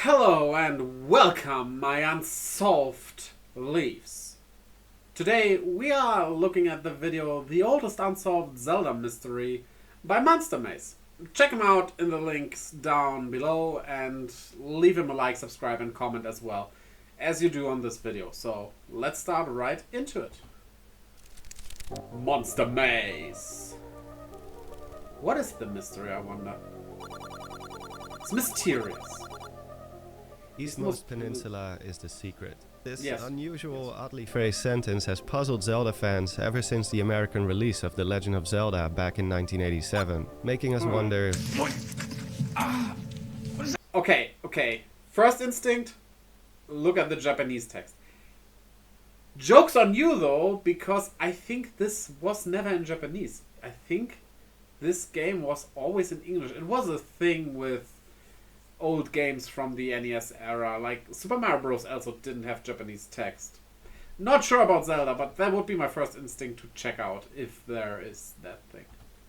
Hello and welcome, my unsolved Leaves. Today we are looking at the video The Oldest Unsolved Zelda Mystery by Monster Maze. Check him out in the links down below and leave him a like, subscribe and comment as well, as you do on this video. So let's start right into it. Monster Maze. What is the mystery, I wonder? It's mysterious. Eastmost Peninsula is the secret. This Yes. unusual, oddly phrased sentence has puzzled Zelda fans ever since the American release of The Legend of Zelda back in 1987, making us wonder... Okay. First instinct, look at the Japanese text. Joke's on you though, because I think this was never in Japanese. I think this game was always in English. It was a thing with old games from the NES era, like Super Mario Bros. Also didn't have Japanese text. Not sure about Zelda, but that would be my first instinct to check out if there is that thing.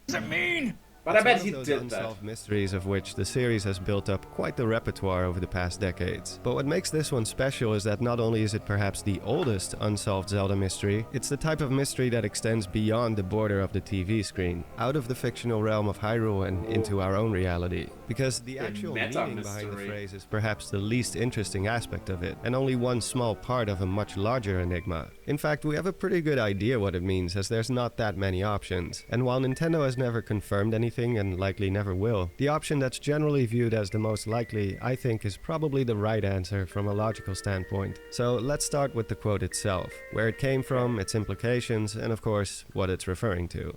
Does it mean? But I bet It's he one of did those that. unsolved mysteries of which the series has built up quite the repertoire over the past decades. But what makes this one special is that not only is it perhaps the oldest unsolved Zelda mystery, it's the type of mystery that extends beyond the border of the TV screen, out of the fictional realm of Hyrule and into our own reality. Because the actual meta meaning behind the mystery. phrase is perhaps the least interesting aspect of it, and only one small part of a much larger enigma. In fact, we have a pretty good idea what it means, as there's not that many options. And while Nintendo has never confirmed anything, and likely never will, the option that's generally viewed as the most likely, I think, is probably the right answer from a logical standpoint. So let's start with the quote itself, where it came from, its implications, and of course, what it's referring to.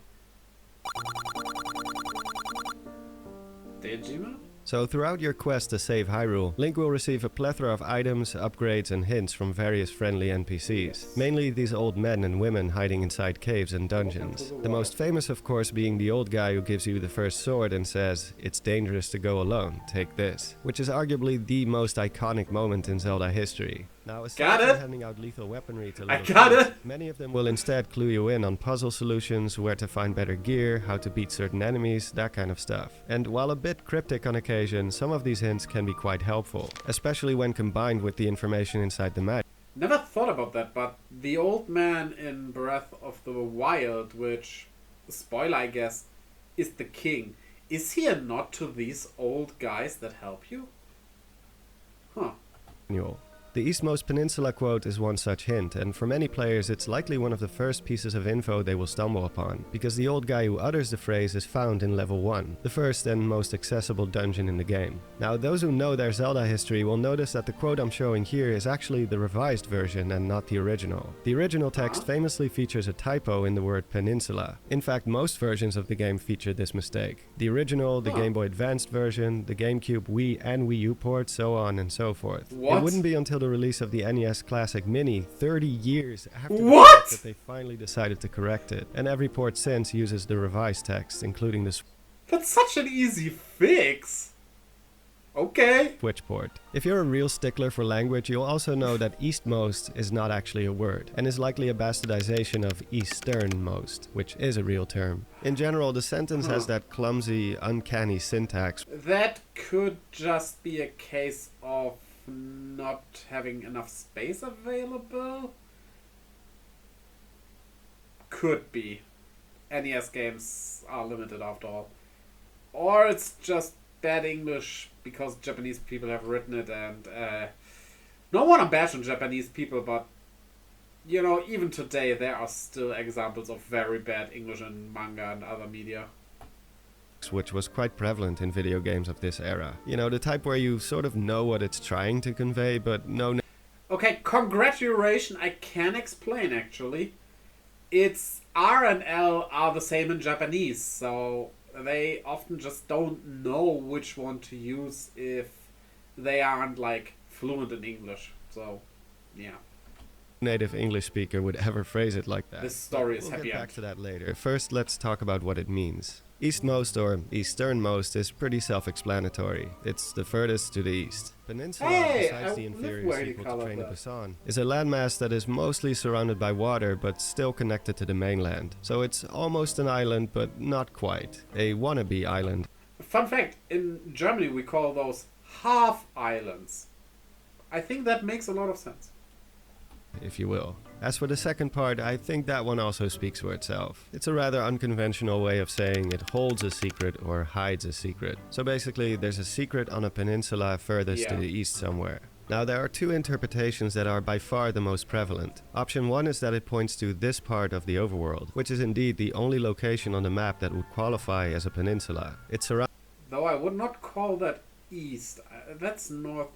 Dejima? So throughout your quest to save Hyrule, Link will receive a plethora of items, upgrades and hints from various friendly NPCs. Mainly these old men and women hiding inside caves and dungeons. The most famous of course being the old guy who gives you the first sword and says, "It's dangerous to go alone, take this." Which is arguably the most iconic moment in Zelda history. Now, aside from handing out lethal weaponry to little kids, many of them will instead clue you in on puzzle solutions, where to find better gear, how to beat certain enemies, that kind of stuff. And while a bit cryptic on occasion, some of these hints can be quite helpful, especially when combined with the information inside the map. Never thought about that, but the old man in Breath of the Wild, which, spoiler I guess, is the king, is he a nod to these old guys that help you? Huh. The Eastmost Peninsula quote is one such hint, and for many players it's likely one of the first pieces of info they will stumble upon, because the old guy who utters the phrase is found in level 1, the first and most accessible dungeon in the game. Now, those who know their Zelda history will notice that the quote I'm showing here is actually the revised version and not the original. The original text famously features a typo in the word peninsula. In fact, most versions of the game feature this mistake. The original, the Game Boy Advanced version, the GameCube, Wii and Wii U port, so on and so forth. What? It wouldn't be until the release of the NES Classic Mini 30 years after What? that they finally decided to correct it, and every port since uses the revised text, including the That's such an easy fix. Okay. Switch port. If you're a real stickler for language, you'll also know that eastmost is not actually a word, and is likely a bastardization of easternmost, which is a real term. In general, the sentence has that clumsy, uncanny syntax. That could just be a case of not having enough space available. Could be. NES games are limited after all. Or it's just bad English because Japanese people have written it, and no one to bash on Japanese people, but you know, even today there are still examples of very bad English in manga and other media. Which was quite prevalent in video games of this era. You know, the type where you sort of know what it's trying to convey, but no... Okay, congratulations, I can explain actually. It's R and L are the same in Japanese, so they often just don't know which one to use if they aren't like fluent in English. So, yeah. Native English speaker would ever phrase it like that. This story is We'll happy get back end. to that later. First, let's talk about what it means. Eastmost or easternmost is pretty self-explanatory. It's the furthest to the east. Peninsula, Hey, besides the I live inferior where you sequel call to it Train to that. Busan, is a landmass that is mostly surrounded by water but still connected to the mainland. So it's almost an island, but not quite. A wannabe island. Fun fact, in Germany we call those half islands. I think that makes a lot of sense. If you will. As for the second part, I think that one also speaks for itself. It's a rather unconventional way of saying it holds a secret or hides a secret. So basically, there's a secret on a peninsula furthest to the east somewhere. Now, there are two interpretations that are by far the most prevalent. Option 1 is that it points to this part of the overworld, which is indeed the only location on the map that would qualify as a peninsula. It's surrounded. Though I would not call that east. That's north.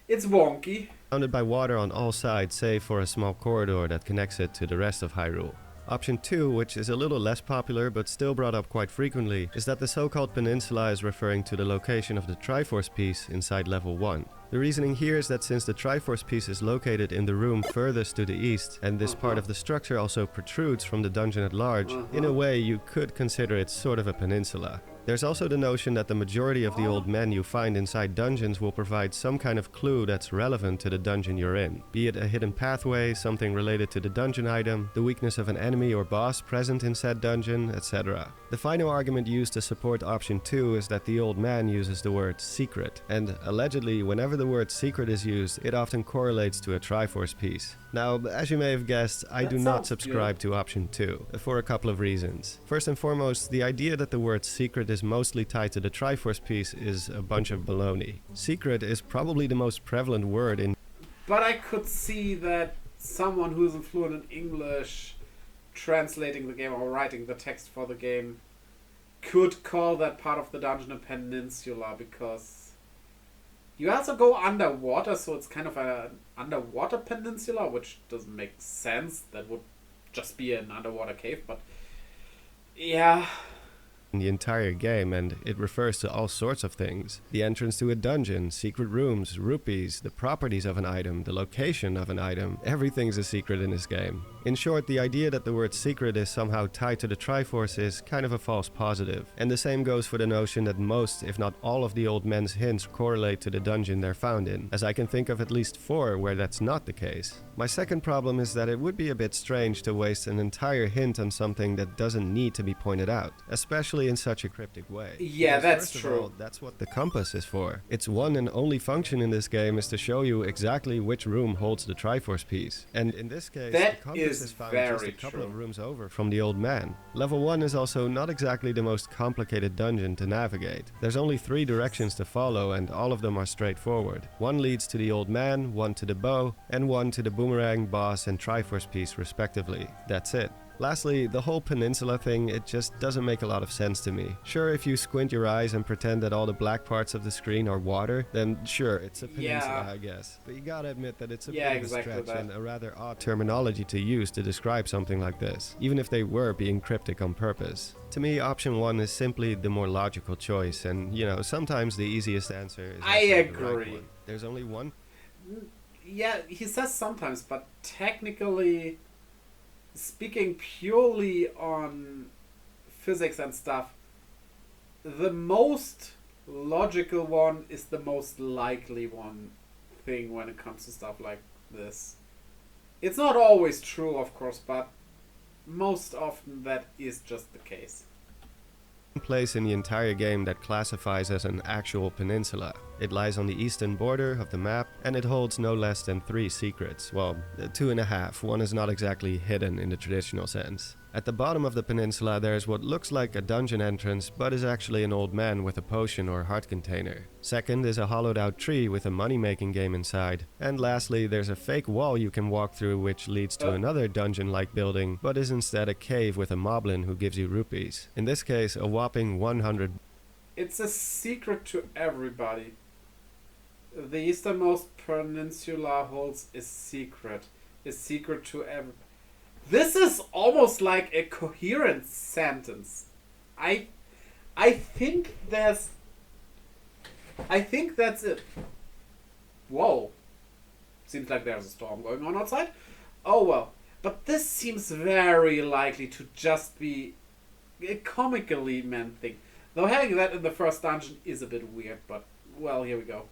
It's wonky. Surrounded by water on all sides, save for a small corridor that connects it to the rest of Hyrule. Option 2, which is a little less popular but still brought up quite frequently, is that the so-called peninsula is referring to the location of the Triforce piece inside level 1. The reasoning here is that since the Triforce piece is located in the room furthest to the east, and this part of the structure also protrudes from the dungeon at large, in a way you could consider it sort of a peninsula. There's also the notion that the majority of the old men you find inside dungeons will provide some kind of clue that's relevant to the dungeon you're in, be it a hidden pathway, something related to the dungeon item, the weakness of an enemy or boss present in said dungeon, etc. The final argument used to support option 2 is that the old man uses the word secret, and allegedly whenever the word secret is used, it often correlates to a Triforce piece. Now, as you may have guessed, I do not subscribe to option 2, for a couple of reasons. First and foremost, the idea that the word secret is mostly tied to the Triforce piece is a bunch of baloney. Secret is probably the most prevalent word in... But I could see that someone who isn't fluent in English translating the game or writing the text for the game could call that part of the dungeon a peninsula, because you also go underwater, so it's kind of an underwater peninsula, which doesn't make sense. That would just be an underwater cave, but yeah. The entire game, and it refers to all sorts of things. The entrance to a dungeon, secret rooms, rupees, the properties of an item, the location of an item. Everything's a secret in this game. In short, the idea that the word secret is somehow tied to the Triforce is kind of a false positive. And the same goes for the notion that most, if not all of the old men's hints correlate to the dungeon they're found in, as I can think of at least 4 where that's not the case. My second problem is that it would be a bit strange to waste an entire hint on something that doesn't need to be pointed out, especially in such a cryptic way. Yeah, because that's first true. of all, that's what the compass is for. Its one and only function in this game is to show you exactly which room holds the Triforce piece. And in this case, That the compass is found just a couple of rooms over from the old man. Level 1 is also not exactly the most complicated dungeon to navigate. There's only 3 directions to follow, and all of them are straightforward. One leads to the old man, one to the bow, and one to the boomerang, boss, and Triforce piece respectively. That's it. Lastly, the whole peninsula thing, it just doesn't make a lot of sense to me. Sure, if you squint your eyes and pretend that all the black parts of the screen are water, then sure, it's a peninsula, I guess. But you gotta admit that it's a bit of a stretch and a rather odd terminology to use to describe something like this, even if they were being cryptic on purpose. To me, option 1 is simply the more logical choice, and, you know, sometimes the easiest answer is I also agree. the right one. There's only one. Yeah, he says sometimes, but technically, speaking purely on physics and stuff, the most logical one is the most likely one thing when it comes to stuff like this. It's not always true, of course, but most often that is just the case. Place in the entire game that classifies as an actual peninsula. It lies on the eastern border of the map, and it holds no less than 3 secrets. Well, 2.5. One is not exactly hidden in the traditional sense. At the bottom of the peninsula there is what looks like a dungeon entrance, but is actually an old man with a potion or heart container. Second is a hollowed out tree with a money-making game inside. And lastly, there's a fake wall you can walk through which leads to another dungeon-like building, but is instead a cave with a moblin who gives you rupees. In this case, a whopping 100. It's a secret to everybody. The easternmost peninsula holds a secret. A secret to everybody. This is almost like a coherent sentence. I think that's it. Whoa. Seems like there's a storm going on outside. Oh well. But this seems very likely to just be a comically meant thing. Though having that in the first dungeon is a bit weird, but well, here we go.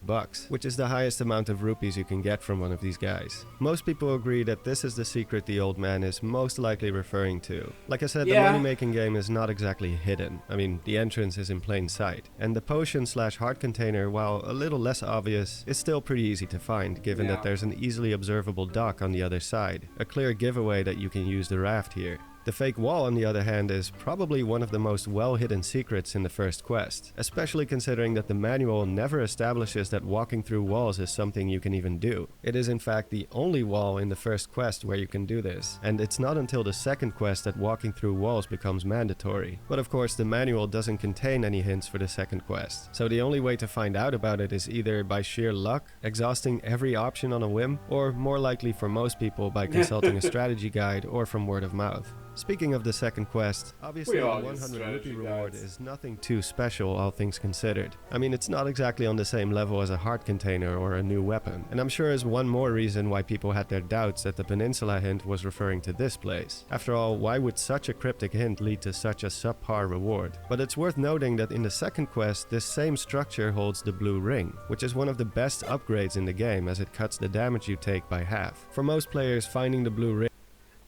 bucks, which is the highest amount of rupees you can get from one of these guys. Most people agree that this is the secret the old man is most likely referring to. Like I said, the money-making game is not exactly hidden. I mean, the entrance is in plain sight. And the potion/heart container, while a little less obvious, is still pretty easy to find, given that there's an easily observable dock on the other side. A clear giveaway that you can use the raft here. The fake wall, on the other hand, is probably one of the most well-hidden secrets in the first quest, especially considering that the manual never establishes that walking through walls is something you can even do. It is in fact the only wall in the first quest where you can do this, and it's not until the second quest that walking through walls becomes mandatory. But of course, the manual doesn't contain any hints for the second quest, so the only way to find out about it is either by sheer luck, exhausting every option on a whim, or more likely for most people by consulting a strategy guide or from word of mouth. Speaking of the second quest, obviously the 100 rupee reward is nothing too special, all things considered. I mean, it's not exactly on the same level as a heart container or a new weapon, and I'm sure is one more reason why people had their doubts that the peninsula hint was referring to this place. After all, why would such a cryptic hint lead to such a subpar reward? But it's worth noting that in the second quest, this same structure holds the blue ring, which is one of the best upgrades in the game as it cuts the damage you take by half. For most players, finding the blue ring,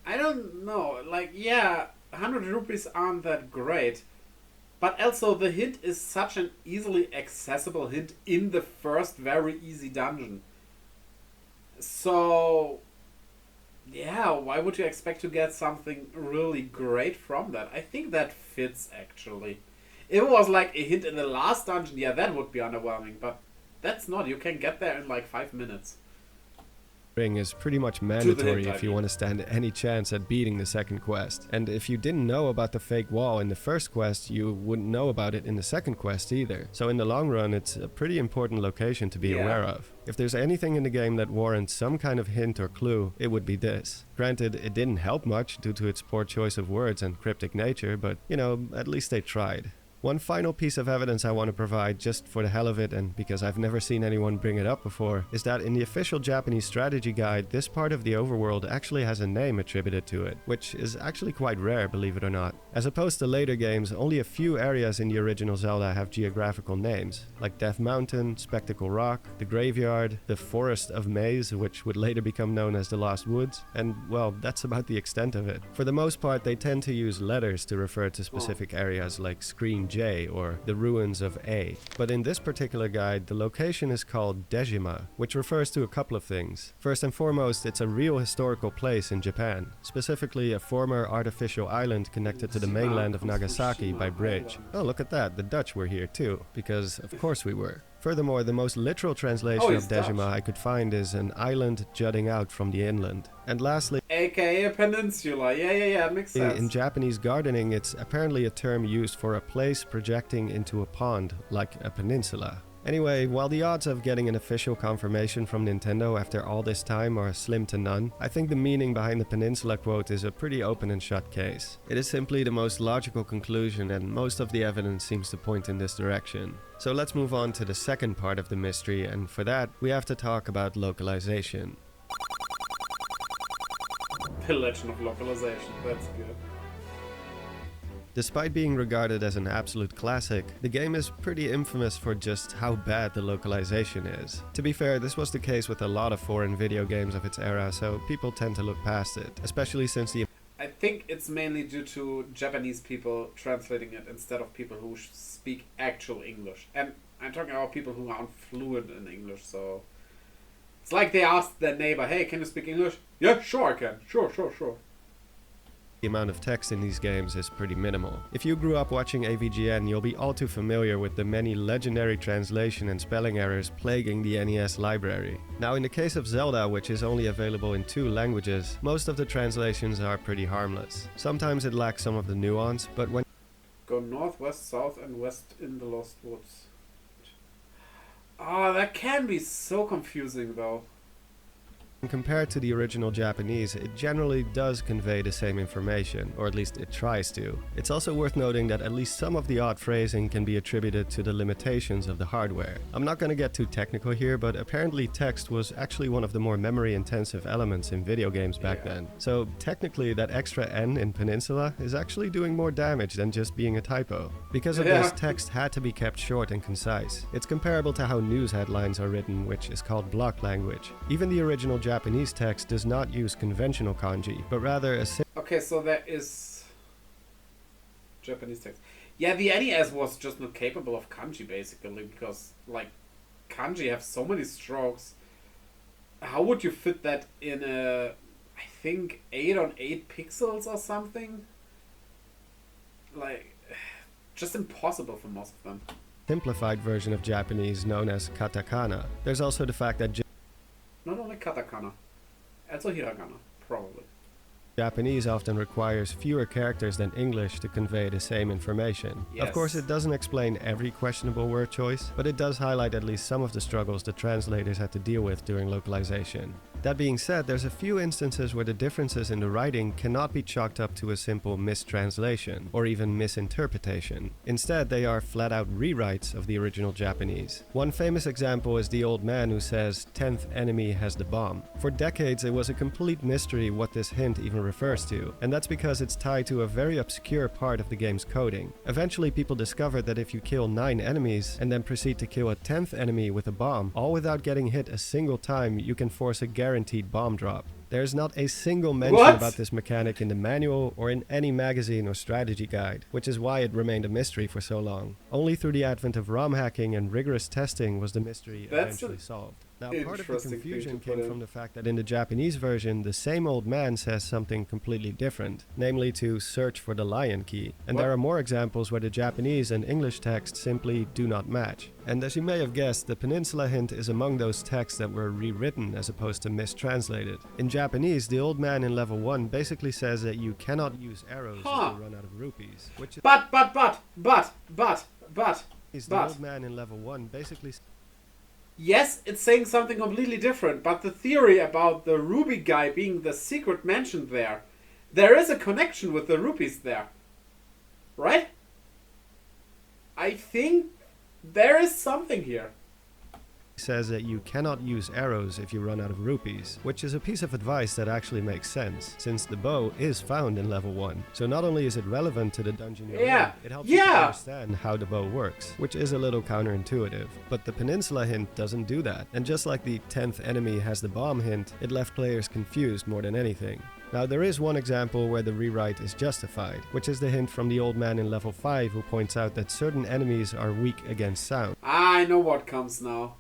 I don't know, like, yeah, 100 rupees aren't that great, but also the hint is such an easily accessible hint in the first very easy dungeon. So, yeah, why would you expect to get something really great from that? I think that fits, actually. If it was like a hint in the last dungeon, yeah, that would be underwhelming, but that's not. You can get there in like 5 minutes. Ring is pretty much mandatory if you want to stand any chance at beating the second quest. And if you didn't know about the fake wall in the first quest, you wouldn't know about it in the second quest either. So in the long run, it's a pretty important location to be aware of. If there's anything in the game that warrants some kind of hint or clue, it would be this. Granted, it didn't help much due to its poor choice of words and cryptic nature, but, you know, at least they tried. One final piece of evidence I want to provide just for the hell of it, and because I've never seen anyone bring it up before, is that in the official Japanese strategy guide, this part of the overworld actually has a name attributed to it, which is actually quite rare, believe it or not. As opposed to later games, only a few areas in the original Zelda have geographical names, like Death Mountain, Spectacle Rock, the Graveyard, the Forest of Maze, which would later become known as the Lost Woods, and, well, that's about the extent of it. For the most part, they tend to use letters to refer to specific areas like Screen J or the ruins of A. But in this particular guide, the location is called Dejima, which refers to a couple of things. First and foremost, it's a real historical place in Japan, specifically a former artificial island connected to the mainland of Nagasaki by bridge. Oh, look at that, the Dutch were here too, because of course we were. Furthermore, the most literal translation of Dejima I could find is an island jutting out from the inland. And lastly, aka a peninsula. Yeah, makes sense. In Japanese gardening, it's apparently a term used for a place projecting into a pond, like a peninsula. Anyway, while the odds of getting an official confirmation from Nintendo after all this time are slim to none, I think the meaning behind the peninsula quote is a pretty open and shut case. It is simply the most logical conclusion, and most of the evidence seems to point in this direction. So let's move on to the second part of the mystery, and for that, we have to talk about localization. The Legend of Localization, that's good. Despite being regarded as an absolute classic, the game is pretty infamous for just how bad the localization is. To be fair, this was the case with a lot of foreign video games of its era, so people tend to look past it, especially since the... I think it's mainly due to Japanese people translating it instead of people who speak actual English. And I'm talking about people who aren't fluent in English, so... It's like they asked their neighbor, hey, can you speak English? Yeah, sure I can. Sure. The amount of text in these games is pretty minimal. If you grew up watching AVGN, you'll be all too familiar with the many legendary translation and spelling errors plaguing the NES library. Now, in the case of Zelda, which is only available in 2 languages, most of the translations are pretty harmless. Sometimes it lacks some of the nuance, but when go north, west, south, and west in the Lost Woods. Ah, that can be so confusing though. Compared to the original Japanese, it generally does convey the same information, or at least it tries to. It's also worth noting that at least some of the odd phrasing can be attributed to the limitations of the hardware. I'm not gonna get too technical here, but apparently text was actually one of the more memory-intensive elements in video games back then. So technically that extra N in Peninsula is actually doing more damage than just being a typo. Because of this, text had to be kept short and concise. It's comparable to how news headlines are written, which is called block language. Even the original Japanese text does not use conventional kanji, but rather a Okay, so there is Japanese text. Yeah, the NES was just not capable of kanji, basically, because, like, kanji have so many strokes. How would you fit that in a, I think, 8 on 8 pixels or something? Like, just impossible for most of them. simplified version of Japanese known as katakana. There's also the fact that Not only katakana, also hiragana, probably. Japanese often requires fewer characters than English to convey the same information. Yes. Of course, it doesn't explain every questionable word choice, but it does highlight at least some of the struggles the translators had to deal with during localization. That being said, there's a few instances where the differences in the writing cannot be chalked up to a simple mistranslation or even misinterpretation. Instead, they are flat-out rewrites of the original Japanese. One famous example is the old man who says, "10th enemy has the bomb." For decades, it was a complete mystery what this hint even refers to, and that's because it's tied to a very obscure part of the game's coding. Eventually, people discovered that if you kill 9 enemies and then proceed to kill a 10th enemy with a bomb, all without getting hit a single time, you can force a guaranteed bomb drop. There's not a single mention about this mechanic in the manual or in any magazine or strategy guide, which is why it remained a mystery for so long. Only through the advent of ROM hacking and rigorous testing was the mystery eventually solved. Now, part of the confusion came from the fact that in the Japanese version, the same old man says something completely different, namely to search for the lion key. And there are more examples where the Japanese and English text simply do not match. And as you may have guessed, the Peninsula hint is among those texts that were rewritten as opposed to mistranslated. In Japanese, the old man in level 1 basically says that you cannot use arrows if you run out of rupees. Which is But. the old man in level 1 basically. Yes, it's saying something completely different, but the theory about the ruby guy being the secret mentioned there is a connection with the rupees there. Right? I think there is something here. Says that you cannot use arrows if you run out of rupees, which is a piece of advice that actually makes sense, since the bow is found in level 1. So not only is it relevant to the dungeon you're in, it helps you to understand how the bow works, which is a little counterintuitive. But the Peninsula hint doesn't do that, and just like the 10th enemy has the bomb hint, it left players confused more than anything. Now, there is one example where the rewrite is justified, which is the hint from the old man in level 5 who points out that certain enemies are weak against sound. I know what comes now.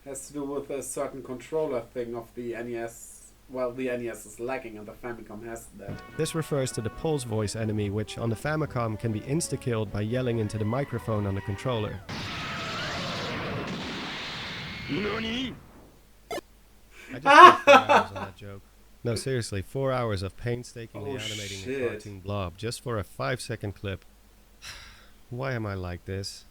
Has to do with a certain controller thing of the NES. Well, the NES is lagging and the Famicom has that. This refers to the pulse voice enemy, which on the Famicom can be insta-killed by yelling into the microphone on the controller. NANI? I just spent 4 hours on that joke. No, seriously, 4 hours of painstakingly animating a cartoon blob just for a 5-second clip. Why am I like this?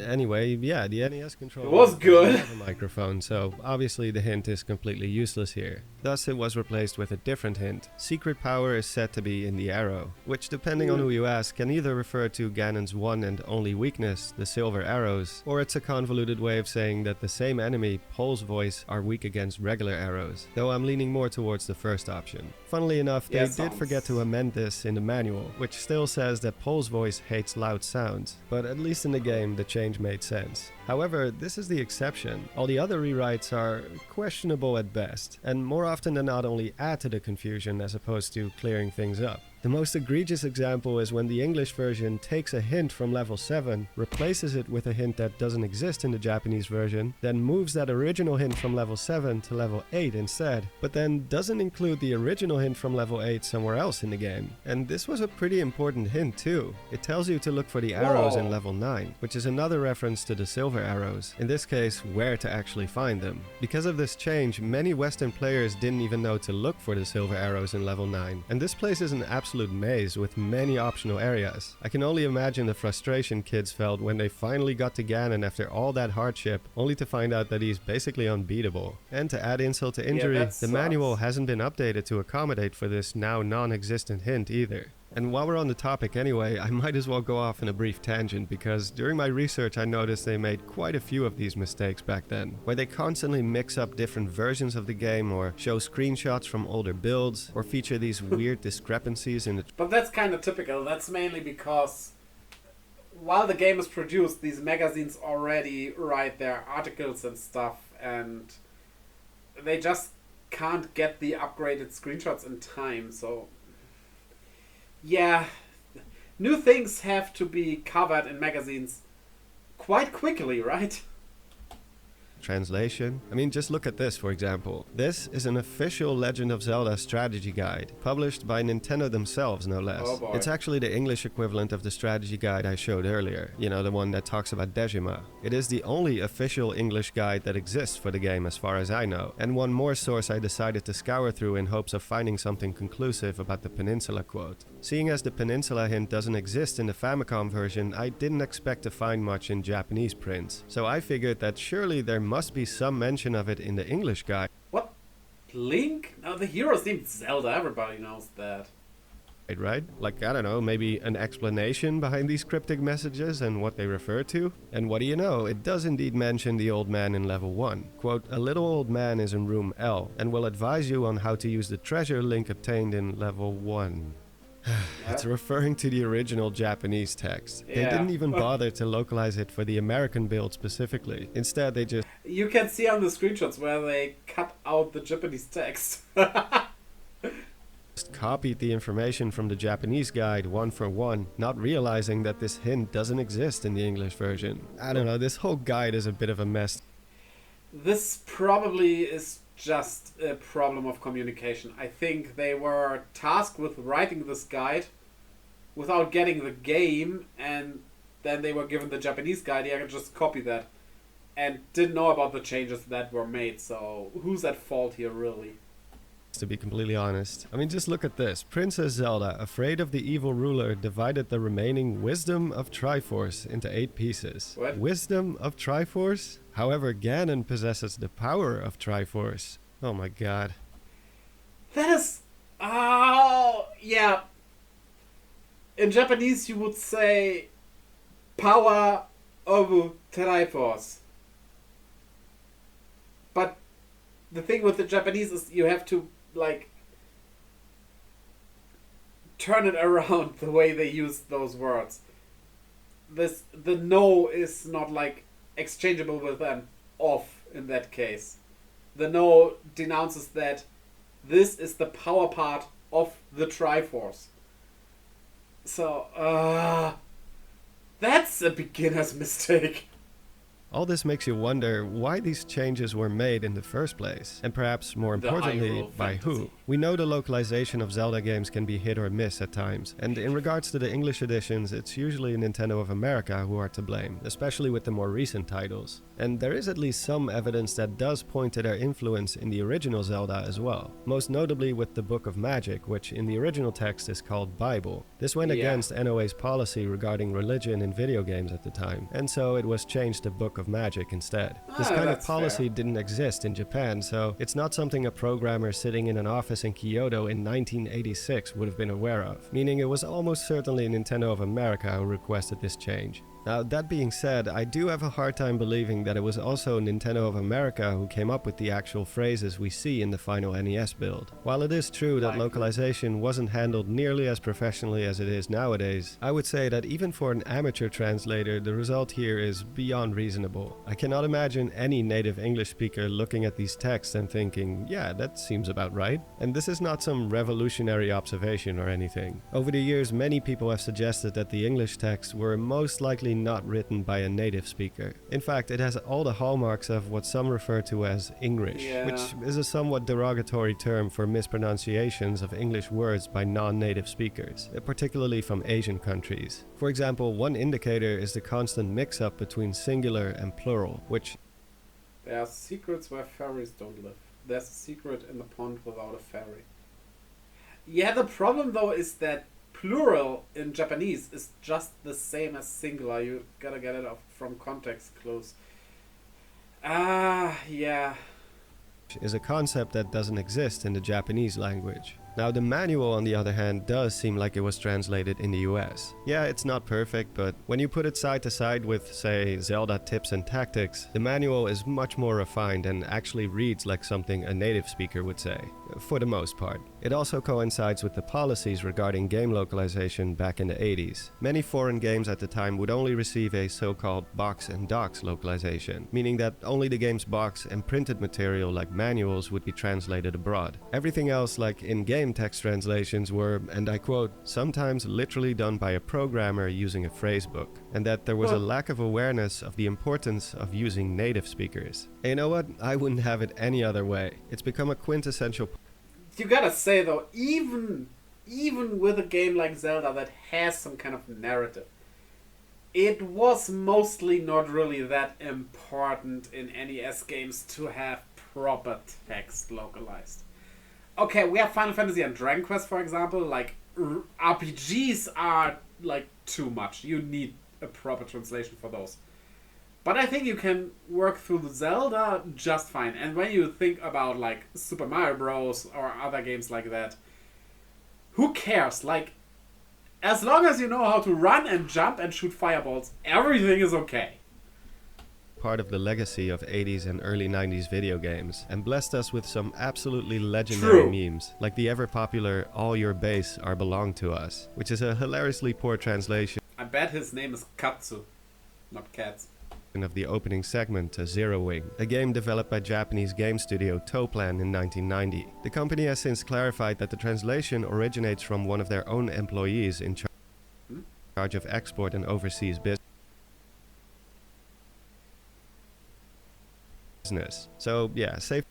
Anyway, yeah, the NES controller was good. Have a microphone, so obviously the hint is completely useless here. Thus, it was replaced with a different hint. Secret power is said to be in the arrow, which, depending on who you ask, can either refer to Ganon's one and only weakness, the silver arrows, or it's a convoluted way of saying that the same enemy, Pole's voice, are weak against regular arrows, though I'm leaning more towards the first option. Funnily enough, they did forget to amend this in the manual, which still says that Pole's voice hates loud sounds, but at least in the game, the change made sense. However, this is the exception. All the other rewrites are questionable at best, and more often than not only add to the confusion as opposed to clearing things up. The most egregious example is when the English version takes a hint from level 7, replaces it with a hint that doesn't exist in the Japanese version, then moves that original hint from level 7 to level 8 instead, but then doesn't include the original hint from level 8 somewhere else in the game. And this was a pretty important hint too. It tells you to look for the arrows in level 9, which is another reference to the silver arrows, in this case where to actually find them. Because of this change, many Western players didn't even know to look for the silver arrows in level 9, and this places an absolute absolute maze with many optional areas. I can only imagine the frustration kids felt when they finally got to Ganon after all that hardship, only to find out that he's basically unbeatable. And to add insult to injury, the manual hasn't been updated to accommodate for this now non-existent hint either. And while we're on the topic anyway, I might as well go off in a brief tangent, because during my research I noticed they made quite a few of these mistakes back then, where they constantly mix up different versions of the game, or show screenshots from older builds, or feature these weird discrepancies in the... But that's kind of typical. That's mainly because while the game is produced, these magazines already write their articles and stuff, and they just can't get the upgraded screenshots in time, so... Yeah, new things have to be covered in magazines quite quickly, right? Translation. I mean, just look at this, for example. This is an official Legend of Zelda strategy guide, published by Nintendo themselves, no less. Oh boy. It's actually the English equivalent of the strategy guide I showed earlier. You know, the one that talks about Dejima. It is the only official English guide that exists for the game as far as I know, and one more source I decided to scour through in hopes of finding something conclusive about the peninsula quote. Seeing as the peninsula hint doesn't exist in the Famicom version, I didn't expect to find much in Japanese prints, so I figured that surely there must be some mention of it in the English guide. What? Link? No, the hero's named Zelda. Everybody knows that. Right? Like, I don't know, maybe an explanation behind these cryptic messages and what they refer to? And what do you know, it does indeed mention the old man in level 1. Quote, a little old man is in room L and will advise you on how to use the treasure Link obtained in level 1. It's referring to the original Japanese text. They didn't even bother to localize it for the American build specifically. Instead, they just... You can see on the screenshots where they cut out the Japanese text. copied the information from the Japanese guide one for one, not realizing that this hint doesn't exist in the English version. I don't know, this whole guide is a bit of a mess. This probably is just a problem of communication. I think they were tasked with writing this guide without getting the game, and then they were given the Japanese guide. Yeah, I could just copy that, and didn't know about the changes that were made. So who's at fault here, really? To be completely honest. I mean, just look at this. Princess Zelda, afraid of the evil ruler, divided the remaining Wisdom of Triforce into 8 pieces. What? Wisdom of Triforce? However, Ganon possesses the power of Triforce. Oh my god. That is... Oh, yeah. In Japanese you would say power of Triforce. But the thing with the Japanese is you have to, like, turn it around the way they use those words. The no is not, like, exchangeable with an off in that case. The no denounces that this is the power part of the Triforce. So, that's a beginner's mistake. All this makes you wonder why these changes were made in the first place, and perhaps more importantly, by who. We know the localization of Zelda games can be hit or miss at times, and in regards to the English editions, it's usually Nintendo of America who are to blame, especially with the more recent titles. And there is at least some evidence that does point to their influence in the original Zelda as well, most notably with the Book of Magic, which in the original text is called Bible. This went against NOA's policy regarding religion in video games at the time, and so it was changed to Book of Magic instead. This kind of policy didn't exist in Japan, so it's not something a programmer sitting in an office in Kyoto in 1986 would have been aware of, meaning it was almost certainly Nintendo of America who requested this change. Now, that being said, I do have a hard time believing that it was also Nintendo of America who came up with the actual phrases we see in the final NES build. While it is true that localization wasn't handled nearly as professionally as it is nowadays, I would say that even for an amateur translator, the result here is beyond reasonable. I cannot imagine any native English speaker looking at these texts and thinking, yeah, that seems about right. And this is not some revolutionary observation or anything. Over the years, many people have suggested that the English texts were most likely not written by a native speaker. In fact, it has all the hallmarks of what some refer to as English, which is a somewhat derogatory term for mispronunciations of English words by non-native speakers, particularly from Asian countries. For example, one indicator is the constant mix-up between singular and plural, which... There are secrets where fairies don't live. There's a secret in the pond without a fairy. Yeah, the problem though is that plural in Japanese is just the same as singular. You gotta get it off from context clues. Yeah. Is a concept that doesn't exist in the Japanese language. Now, the manual, on the other hand, does seem like it was translated in the US. Yeah, it's not perfect, but when you put it side to side with, say, Zelda tips and tactics, the manual is much more refined and actually reads like something a native speaker would say, for the most part. It also coincides with the policies regarding game localization back in the 80s. Many foreign games at the time would only receive a so-called box and docks localization, meaning that only the game's box and printed material like manuals would be translated abroad. Everything else, like in-game text translations, were, and I quote, sometimes literally done by a programmer using a phrasebook, and that there was a lack of awareness of the importance of using native speakers. And you know what? I wouldn't have it any other way. It's become a quintessential. You gotta say though, even with a game like Zelda that has some kind of narrative, it was mostly not really that important in NES games to have proper text localized. Okay, we have Final Fantasy and Dragon Quest, for example. Like, RPGs are, like, too much. You need a proper translation for those. But I think you can work through Zelda just fine. And when you think about, like, Super Mario Bros. Or other games like that, who cares? Like, as long as you know how to run and jump and shoot fireballs, everything is okay. Part of the legacy of 80s and early 90s video games, and blessed us with some absolutely legendary memes, like the ever-popular "All Your Base Are Belong to Us," which is a hilariously poor translation I bet his name is Katsu, not Cats. of the opening segment to Zero Wing, a game developed by Japanese game studio Toplan in 1990. The company has since clarified that the translation originates from one of their own employees in charge of export and overseas business. So yeah, safe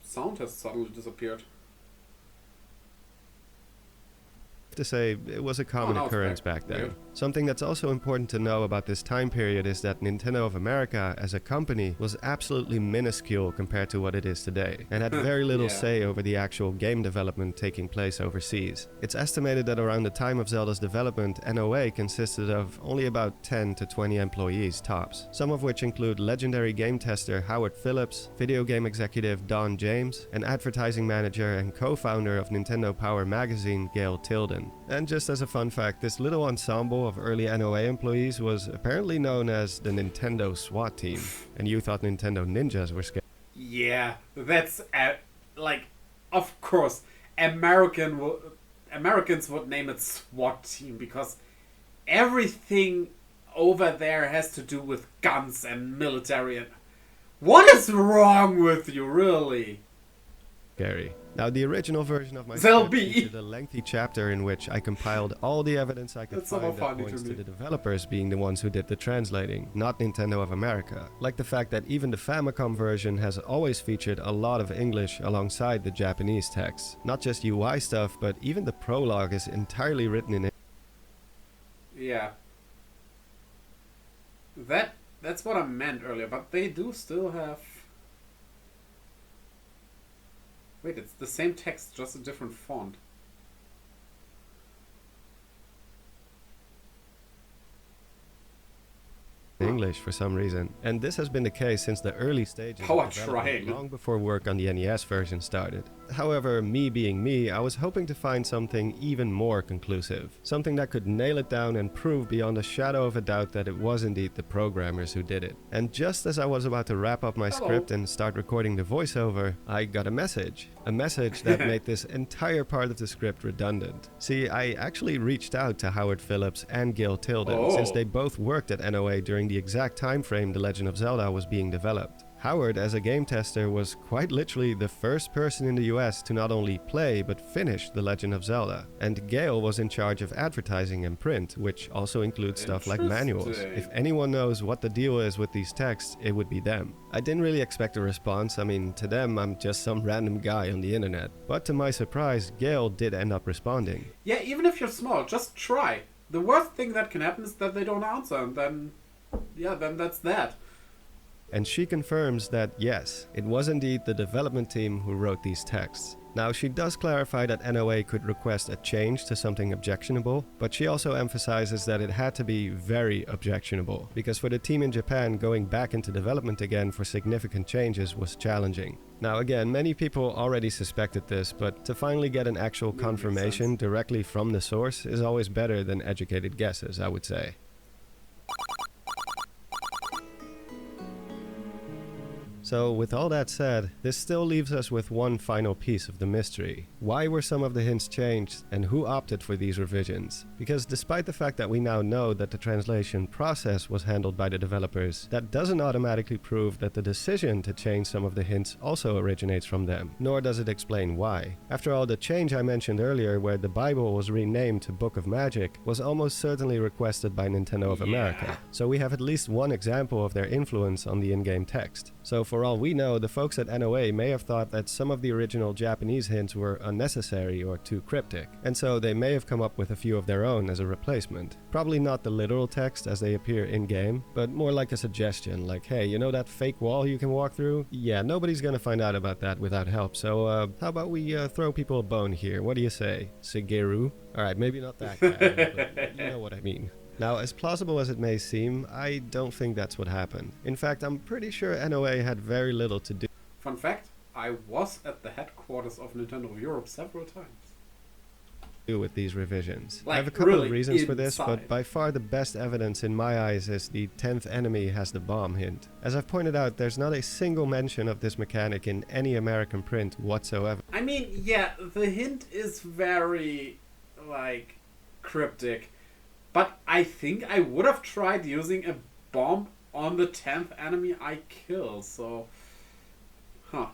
Sound has suddenly disappeared. to say it was a common occurrence back then. Weird. Something that's also important to know about this time period is that Nintendo of America as a company was absolutely minuscule compared to what it is today, and had very little say over the actual game development taking place overseas. It's estimated that around the time of Zelda's development, NOA consisted of only about 10 to 20 employees tops, some of which include legendary game tester Howard Phillips, video game executive Don James, and advertising manager and co-founder of Nintendo Power magazine Gail Tilden. And just as a fun fact, this little ensemble of early NOA employees was apparently known as the Nintendo SWAT team, and you thought Nintendo ninjas were scary. Yeah, that's like, of course, Americans would name it SWAT team because everything over there has to do with guns and military. And what is wrong with you, really? Scary. Now, the original version of my Zelda script featured a lengthy chapter in which I compiled all the evidence I could That's find somehow that funny points to to me. the developers being the ones who did the translating, not Nintendo of America. Like the fact that even the Famicom version has always featured a lot of English alongside the Japanese text. Not just UI stuff, but even the prologue is entirely written in Yeah. That's what I meant earlier, but they do still have... Wait, it's the same text, just a different font. English for some reason, and this has been the case since the early stages Power of development, triangle. long before work on the NES version started. However, me being me, I was hoping to find something even more conclusive, something that could nail it down and prove beyond a shadow of a doubt that it was indeed the programmers who did it. And just as I was about to wrap up my script and start recording the voiceover, I got a message that made this entire part of the script redundant. See, I actually reached out to Howard Phillips and Gail Tilden, since they both worked at NOA during the exact time frame The Legend of Zelda was being developed. Howard, as a game tester, was quite literally the first person in the US to not only play but finish The Legend of Zelda. And Gail was in charge of advertising and print, which also includes stuff like manuals. If anyone knows what the deal is with these texts, it would be them. I didn't really expect a response. I mean, to them, I'm just some random guy on the internet. But to my surprise, Gail did end up responding. Yeah, even if you're small, just try. The worst thing that can happen is that they don't answer, and then that's that. And she confirms that yes, it was indeed the development team who wrote these texts. Now, she does clarify that NOA could request a change to something objectionable, but she also emphasizes that it had to be very objectionable, because for the team in Japan, going back into development again for significant changes was challenging. Now again, many people already suspected this, but to finally get an actual confirmation directly from the source is always better than educated guesses, I would say. So with all that said, this still leaves us with one final piece of the mystery. Why were some of the hints changed, and who opted for these revisions? Because despite the fact that we now know that the translation process was handled by the developers, that doesn't automatically prove that the decision to change some of the hints also originates from them, nor does it explain why. After all, the change I mentioned earlier where the Bible was renamed to Book of Magic was almost certainly requested by Nintendo of America, so we have at least one example of their influence on the in-game text. So for all we know, the folks at NOA may have thought that some of the original Japanese hints were unnecessary or too cryptic, and so they may have come up with a few of their own as a replacement. Probably not the literal text as they appear in-game, but more like a suggestion, like, hey, you know that fake wall you can walk through? Yeah, nobody's gonna find out about that without help, so how about we throw people a bone here? What do you say, Shigeru? Alright, maybe not that guy, but you know what I mean. Now, as plausible as it may seem, I don't think that's what happened. In fact, I'm pretty sure NOA had very little to do. Fun fact, I was at the headquarters of Nintendo of Europe several times. With these revisions. Like, I have a couple really of reasons for this, inside. but by far the best evidence in my eyes is the 10th enemy has the bomb hint. As I've pointed out, there's not a single mention of this mechanic in any American print whatsoever. I mean, yeah, the hint is very, like, cryptic. But I think I would have tried using a bomb on the 10th enemy I kill, so... Huh.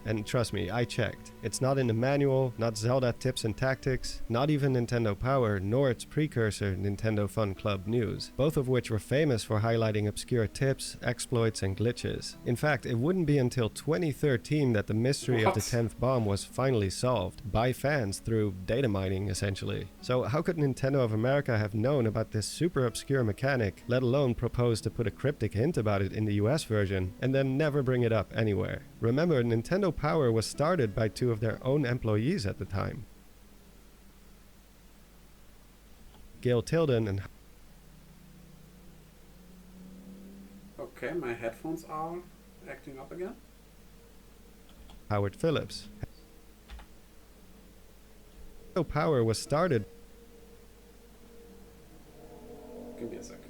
And trust me, I checked. It's not in the manual, not Zelda Tips and Tactics, not even Nintendo Power, nor its precursor, Nintendo Fun Club News, both of which were famous for highlighting obscure tips, exploits, and glitches. In fact, it wouldn't be until 2013 that the mystery of the 10th bomb was finally solved, by fans through data mining, essentially. So how could Nintendo of America have known about this super obscure mechanic, let alone propose to put a cryptic hint about it in the US version, and then never bring it up anywhere? Remember, Nintendo Power was started by two of their own employees at the time. Gail Tilden and... Okay, my headphones are acting up again. Howard Phillips. Nintendo Power was started... Give me a second.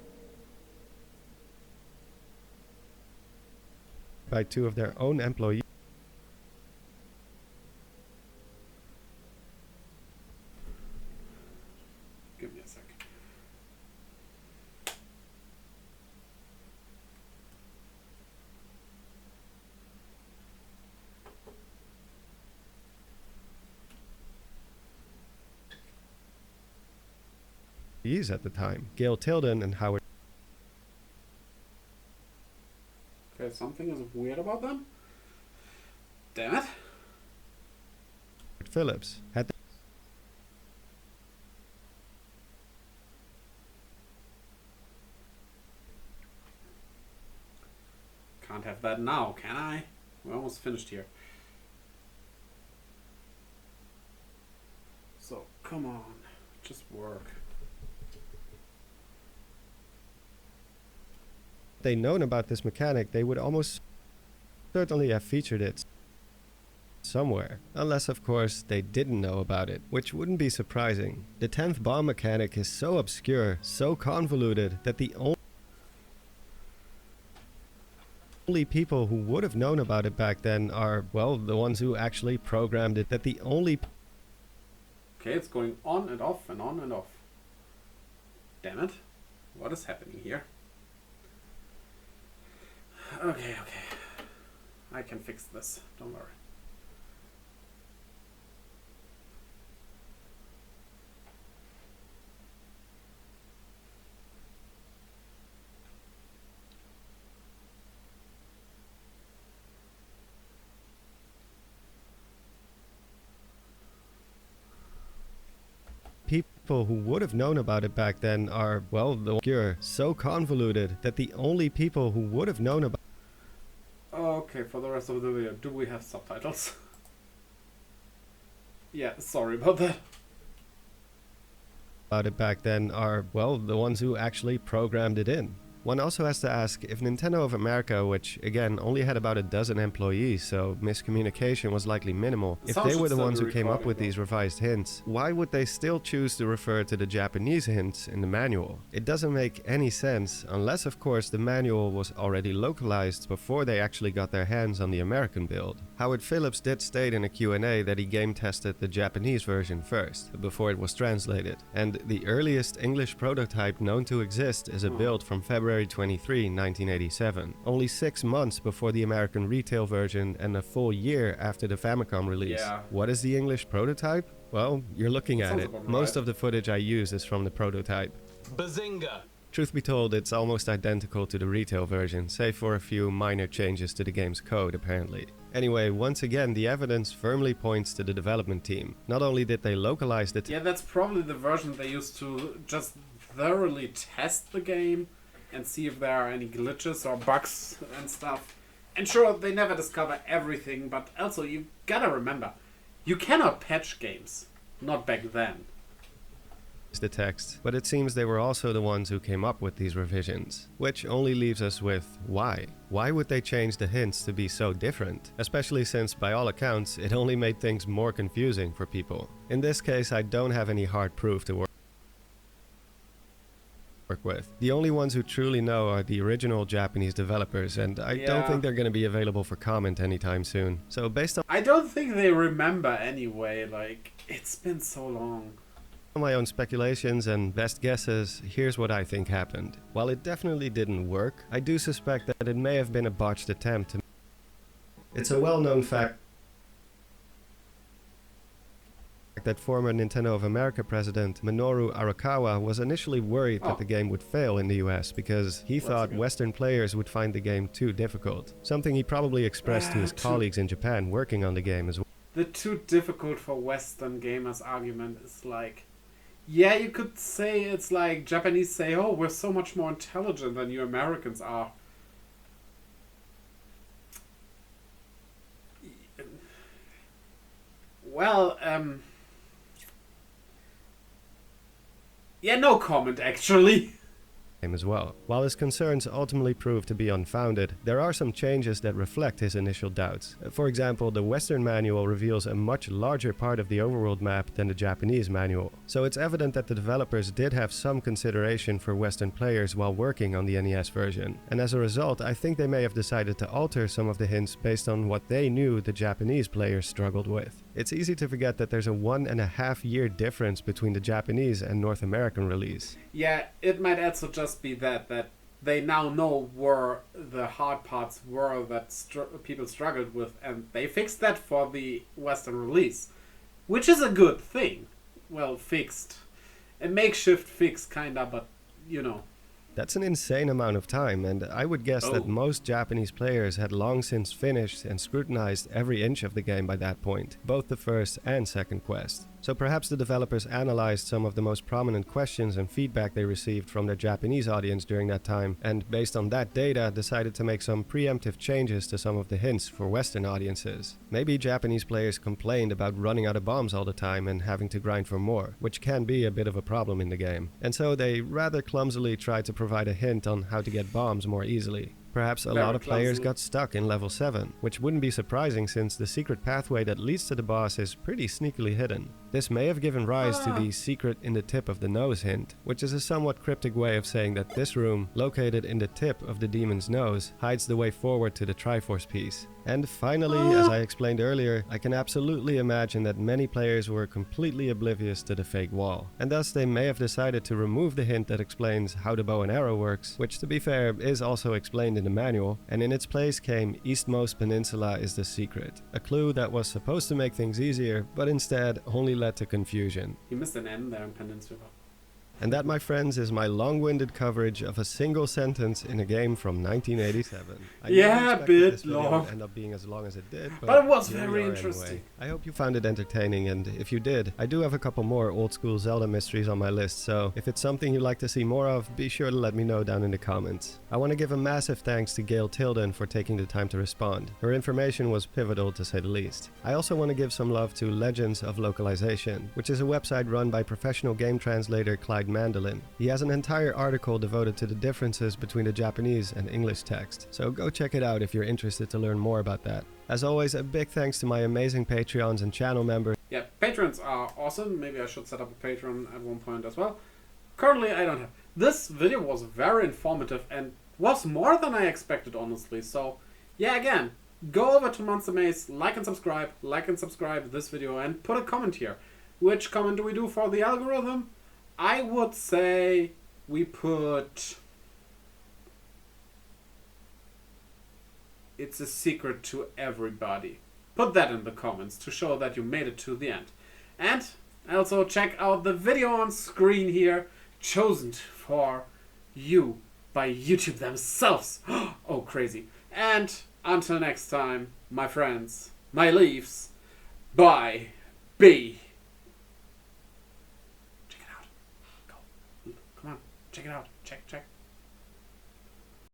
...by two of their own employees. Give me a second. At the time, Gail Tilden and Howard. Okay, something is weird about them. Damn it. Phillips had Can't have that now, can I? We're almost finished here. So, come on. Just work. they known about this mechanic, they would almost certainly have featured it somewhere. Unless, of course, they didn't know about it, which wouldn't be surprising. The 10th bomb mechanic is so obscure, so convoluted, that the only people who would have known about it back then are, well, the ones who actually programmed it. Okay, it's going on and off and on and off. Damn it. What is happening here? Okay. I can fix this. Don't worry. People who would have known about it back then are, well, the obscure, so convoluted that the only people who would have known about. Okay, for the rest of the video, do we have subtitles? Yeah, sorry about that. About it back then are, well, the ones who actually programmed it in. One also has to ask if Nintendo of America, which again only had about a dozen employees, so miscommunication was likely minimal, if they were the ones who came up with these revised hints, why would they still choose to refer to the Japanese hints in the manual? It doesn't make any sense, unless of course the manual was already localized before they actually got their hands on the American build. Howard Phillips did state in a Q&A that he game tested the Japanese version first, before it was translated, and the earliest English prototype known to exist is a build from February 23, 1987, only 6 months before the American retail version and a full year after the Famicom release. Yeah. What is the English prototype? Well, you're looking at it. Most of the footage I use is from the prototype. Bazinga! Truth be told, it's almost identical to the retail version, save for a few minor changes to the game's code, apparently. Anyway, once again, the evidence firmly points to the development team. Not only did they localize the Yeah, that's probably the version they used to just thoroughly test the game and see if there are any glitches or bugs and stuff. And sure, they never discover everything, but also you gotta remember, you cannot patch games. Not back then. the text, but it seems they were also the ones who came up with these revisions. Which only leaves us with why? Why would they change the hints to be so different? Especially since, by all accounts, it only made things more confusing for people. In this case, I don't have any hard proof to work with. The only ones who truly know are the original Japanese developers, and I don't think they're going to be available for comment anytime soon. So based on I don't think they remember anyway, like, it's been so long. my own speculations and best guesses, here's what I think happened. While it definitely didn't work, I do suspect that it may have been a botched attempt to... It's a well-known fact that former Nintendo of America president Minoru Arakawa was initially worried that the game would fail in the US because he thought Western players would find the game too difficult, something he probably expressed to his colleagues in Japan working on the game as well. The too difficult for Western gamers argument is like, yeah, you could say it's like Japanese say, oh, we're so much more intelligent than you Americans are. Well, yeah, no comment actually. As well. While his concerns ultimately proved to be unfounded, there are some changes that reflect his initial doubts. For example, the Western manual reveals a much larger part of the overworld map than the Japanese manual, so it's evident that the developers did have some consideration for Western players while working on the NES version, and as a result, I think they may have decided to alter some of the hints based on what they knew the Japanese players struggled with. It's easy to forget that there's a 1.5 year difference between the Japanese and North American release. Yeah, it might also just be that they now know where the hard parts were that people struggled with, and they fixed that for the Western release, which is a good thing. Well, fixed. A makeshift fix, kinda, but, you know. That's an insane amount of time, and I would guess that most Japanese players had long since finished and scrutinized every inch of the game by that point, both the first and second quest. So perhaps the developers analyzed some of the most prominent questions and feedback they received from their Japanese audience during that time, and based on that data decided to make some preemptive changes to some of the hints for Western audiences. Maybe Japanese players complained about running out of bombs all the time and having to grind for more, which can be a bit of a problem in the game, and so they rather clumsily tried to provide a hint on how to get bombs more easily. Perhaps a lot of players got stuck in level 7, which wouldn't be surprising since the secret pathway that leads to the boss is pretty sneakily hidden. This may have given rise to the secret in the tip of the nose hint, which is a somewhat cryptic way of saying that this room, located in the tip of the demon's nose, hides the way forward to the Triforce piece. And finally, as I explained earlier, I can absolutely imagine that many players were completely oblivious to the fake wall, and thus they may have decided to remove the hint that explains how the bow and arrow works, which to be fair is also explained in the manual, and in its place came Eastmost Peninsula is the secret, a clue that was supposed to make things easier, but instead only led to confusion. You missed an N there in Peninsula. And that, my friends, is my long-winded coverage of a single sentence in a game from 1987. I Yeah, never a expected bit this video long. would end up being as long as it did, But it was here we very are interesting. anyway. I hope you found it entertaining, and if you did, I do have a couple more old-school Zelda mysteries on my list, so if it's something you'd like to see more of, be sure to let me know down in the comments. I want to give a massive thanks to Gail Tilden for taking the time to respond. Her information was pivotal, to say the least. I also want to give some love to Legends of Localization, which is a website run by professional game translator Clyde Mandolin. He has an entire article devoted to the differences between the Japanese and English text, so go check it out if you're interested to learn more about that. As always, a big thanks to my amazing Patreons and channel members. Yeah, patrons are awesome. Maybe I should set up a Patreon at one point as well. Currently, I don't have. This video was very informative and was more than I expected, honestly. So, yeah, again, go over to Monster Maze, like and subscribe this video, and put a comment here. Which comment do we do for the algorithm? I would say we put... It's a secret to everybody. Put that in the comments to show that you made it to the end. And also check out the video on screen here, chosen for you by YouTube themselves. Oh, crazy. And until next time, my friends, my leaves, bye. B. Check it out. Go. Come on. Check it out. Check.